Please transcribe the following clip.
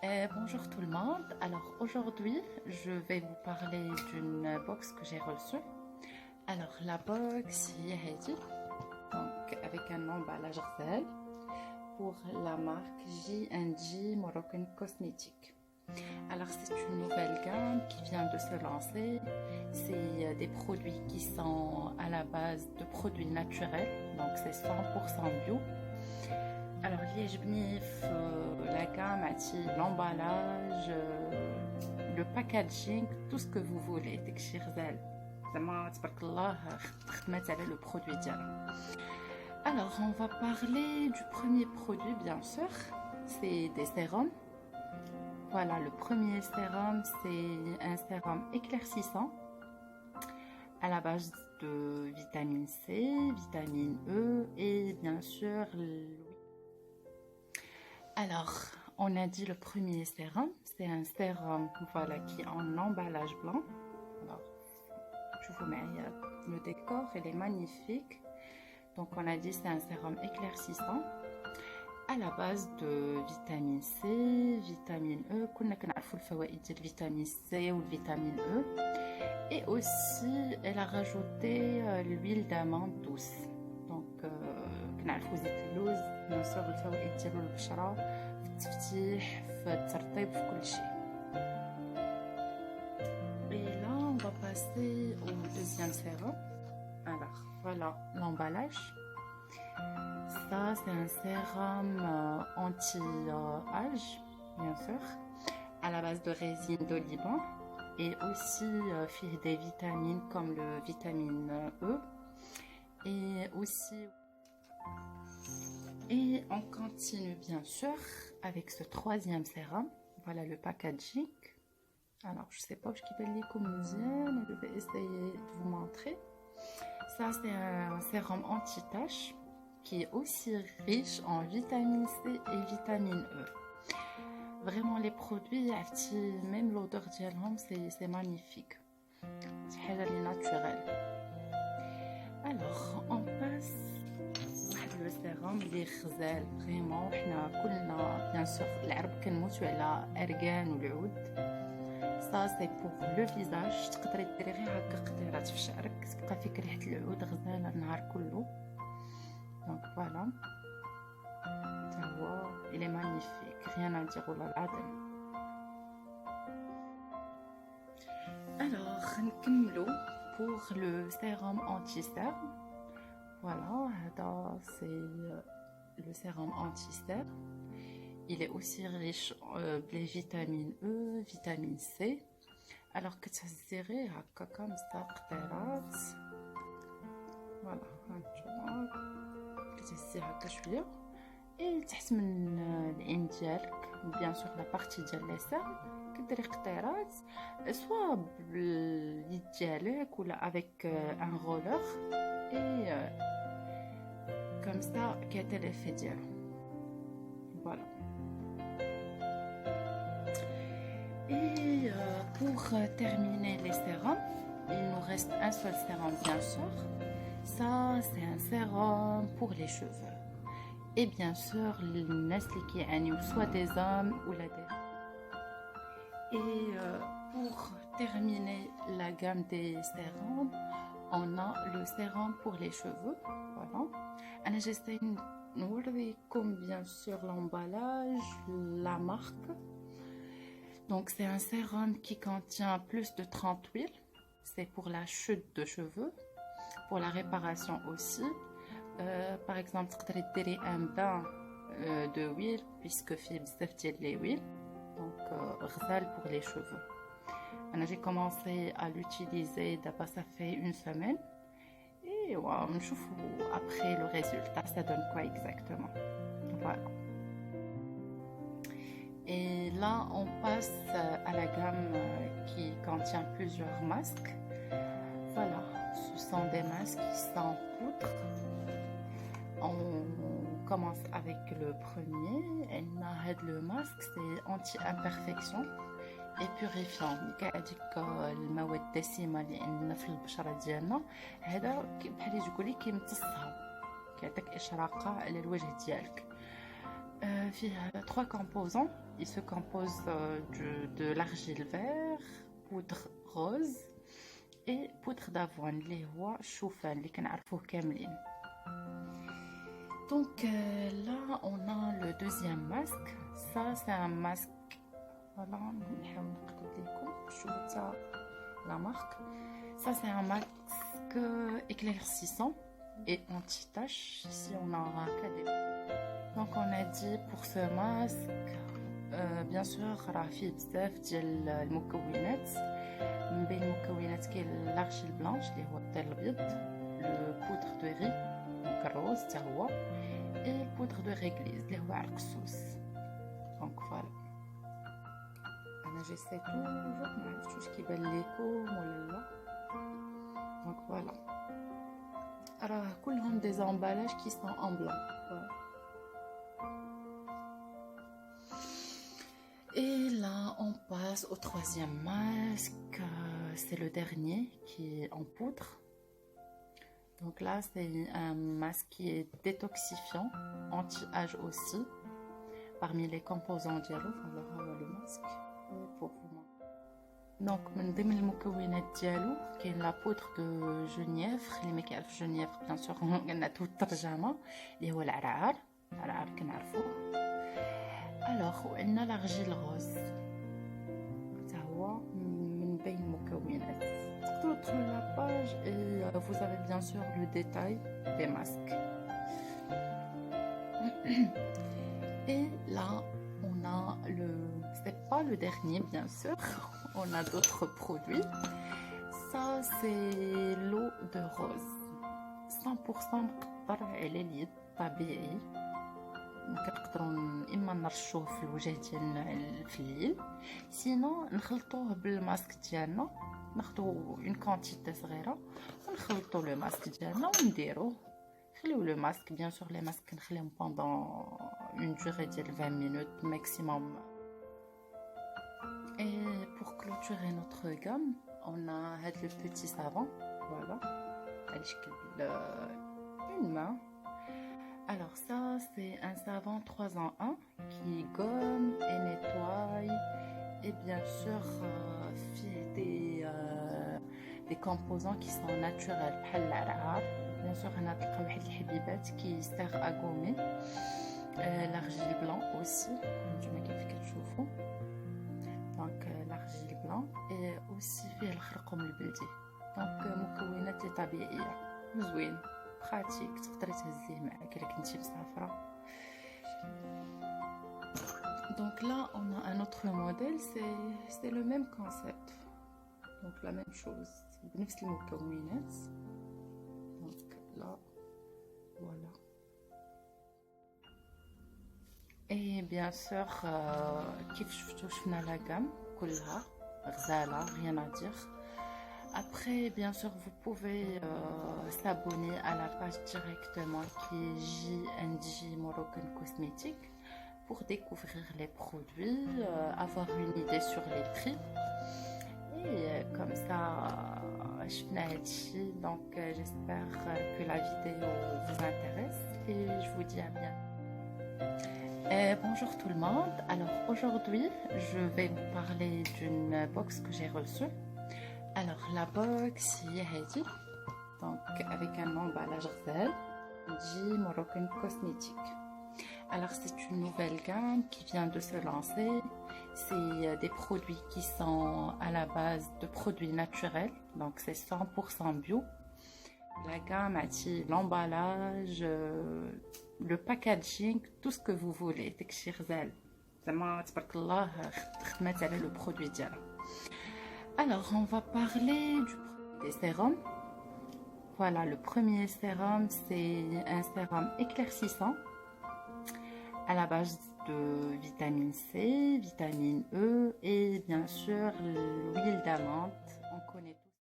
Bonjour tout le monde. Alors aujourd'hui, je vais vous parler d'une box que j'ai reçue. Alors la box هي هذه, donc avec un emballage غزال pour la marque J&J Moroccan Cosmétiques. Alors c'est une nouvelle gamme qui vient de se lancer. C'est des produits qui sont à la base de produits naturels, donc c'est 100% bio. Alors, اللي يعجبني في la gamme عرفتي l'emballage, le packaging, tout ce que vous voulez. داكشي غزال زعما تبارك الله خدمات على le produit ديالها. Alors, on va parler du premier produit bien sûr, c'est des sérums. Voilà, le premier sérum, c'est un sérum éclaircissant à la base de vitamine C, vitamine E et bien sûr alors, on a dit le premier sérum, c'est un sérum voilà, qui est en emballage blanc. Alors, je vous mets le décor, il est magnifique. Donc, on a dit c'est un sérum éclaircissant à la base de vitamine C, vitamine E. كنا كنعرفوا الفوائد ديال vitamine C ou vitamine E. Et aussi, elle a rajouté l'huile d'amande douce. Donc, كنعرفوا زيت اللوز bien sûr الفوائد ديالو للبشرة في التفتيح في الترطيب في كل شيء. Et là on va passer au deuxième sérum. Alors voilà l'emballage. Ça c'est un sérum anti-âge bien sûr à la base de résine d'oliban et aussi fait des vitamines comme le vitamine E et aussi. Et on continue bien sûr avec ce troisième sérum. Voilà le packaging. Alors je sais pas je vais essayer de vous montrer. Ça c'est un sérum anti-tache qui est aussi riche en vitamine C et vitamine E. Vraiment les produits, même l'odeur ديالهم c'est magnifique. C'est حاجة اللي naturelle. Alors on passe le sérum اللي غزال فريمون. حنا كلنا بيان سور العرب كنموتوا على ارغان والعود. سا سي بور لو فيزاج. تقدري ديري غير هكا قطيرات في شعرك تبقى فيك ريحه العود غزاله النهار كله. دونك فوالا تا هو il est magnifique, rien à dire والله العظيم. alors نكملوا pour le sérum anti-cerne. Voilà, c'est le sérum anti-cerne. Il est aussi riche les vitamines E, vitamine C. Alors que ça se dirait comme ça, قطيرات. Voilà, كتهزي هكا شويه. Et تحت من العين ديالك bien sûr la partie ديال لي سيرم كديري قطيرات سوا باليد ديالك ولا avec un roller et comme ça كيعطي l'effet ديالو. Voilà. Et pour terminer les sérums, il nous reste un seul sérum bien sûr. Ça c'est un sérum pour les cheveux. Et bien sûr الناس اللي كيعانيو soit des hommes ou la des. Et pour terminer la gamme des sérums, on a le sérum pour les cheveux. Voilà. J'essaie de نوريكم bien sûr l'emballage, la marque. Donc c'est un sérum qui contient plus de 30 huiles. C'est pour la chute de cheveux, pour la réparation aussi. Par exemple تقدري ديري un bain de huile puisque فيه بزاف ديال les huiles. Donc غزال pour les cheveux. J'ai commencé à l'utiliser d'abord ça fait une semaine. Et wow, après le résultat, ça donne quoi exactement. Voilà. Et là, on passe à la gamme qui contient plusieurs masques. Voilà, ce sont des masques qui sont en poudre. On commence avec le premier. Le masque, c'est anti-imperfection et purifiant. كاع هذيك المواد الدسمه اللي عندنا في البشره ديالنا هذا بحال تقولي كيمتصها كيعطيك اشراقه على الوجه ديالك. فيه trois composants. Il se compose de l'argile vert, poudre rose et poudre d'avoine اللي هو الشوفان اللي كنعرفوه كاملين. Donc là on a le deuxième masque. Ça c'est un masque. Voilà, نحاول نقرب لكم شوفوا حتى la marque. Ça c'est un masque éclaircissant et anti-tache si on a qu'à des... Donc on a dit pour ce masque bien sûr راه فيه بزاف ديال المكونات. من بين المكونات كاين l'argile blanche اللي هو الطين الابيض, le poudre de riz الروز حتى هو, et poudre de réglisse اللي هو عرق السوس. دونك فوالا انا جيسي توجور ما عرفتش واش كيبان ليكم ولا لا. دونك فوالا راه كلهم دي زامبالاج كي سون ان بلان. Et là, on passe au troisième masque. C'est le dernier qui est en poudre. Donc là, c'est un masque qui est détoxifiant, anti-âge aussi. Parmi les composants ديالو, voilà le masque pour vous. Donc, من ضمن المكونات ديالو كاين لا بودر دو جونيفر. اللي ما كيعرف جونيفر بيان سور قلنا تو الترجمه اللي هو العرعر كنعرفوه. الوغ وعندنا لارجيل روز حتى هو من بين المكونات. تقدروا تدخلوا لاباج et vous avez bien sûr le détail des masques. Et là on a le, c'est pas le dernier bien sûr, on a d'autres produits. Ça c'est l'eau de rose 100% مقطر على اليد طبيعي. كنقدروا اما نرشوه في الوجه ديالنا في الليل, سينو نخلطوه بالماسك ديالنا. ناخذوا اون كونتيتي صغيره ونخلطوا لو ماسك ديالنا ونديروه. نخليو لو ماسك بيان سور لي ماسك كنخليهم بوندون اون دوري ديال 20 مينوت ماكسيموم. Et pour clôturer notre gamme, on a le petit savon, voilà, على شكل une main. Alors ça c'est un savon 3 en 1 qui gomme et nettoie et bien sûr fait des composants qui sont naturels بحال العرعر. bien sûr هنا تلقاو واحد الحبيبات qui sert à gommer. l'argile blanc aussi نتوما كيف كتشوفوا. donc l'argile blanc et aussi فيه الخرقوم البلدي. donc مكونات طبيعيه زوين براتيك, تقدري تهزيه معاك الا كنتي مسافره. Donc là on a un autre modèle, c'est le même concept, donc la même chose بنفس المكونات. donc là voilà. et bien sûr كيف شفتوا شفنا la gamme كلها غزاله, rien à dire. Après, bien sûr, vous pouvez s'abonner à la page directement qui est JNJ Moroccan Cosmétiques pour découvrir les produits, avoir une idée sur les prix. Et comme ça, je finis. Donc, j'espère que la vidéo vous intéresse et je vous dis à bientôt. Bonjour tout le monde. Alors, aujourd'hui, je vais vous parler d'une box que j'ai reçue. Alors la box هي هذه, donc avec un emballage غزال JNJ Moroccan Cosmétiques. Alors c'est une nouvelle gamme qui vient de se lancer. C'est des produits qui sont à la base de produits naturels, donc c'est 100% bio. La gamme a l'emballage, le packaging, tout ce que vous voulez. داكشي غزال زعما تبارك الله خدمات على le produit ديالها. Alors, on va parler des sérums. Voilà, le premier sérum, c'est un sérum éclaircissant à la base de vitamine C, vitamine E et bien sûr l'huile d'amande. On connaît.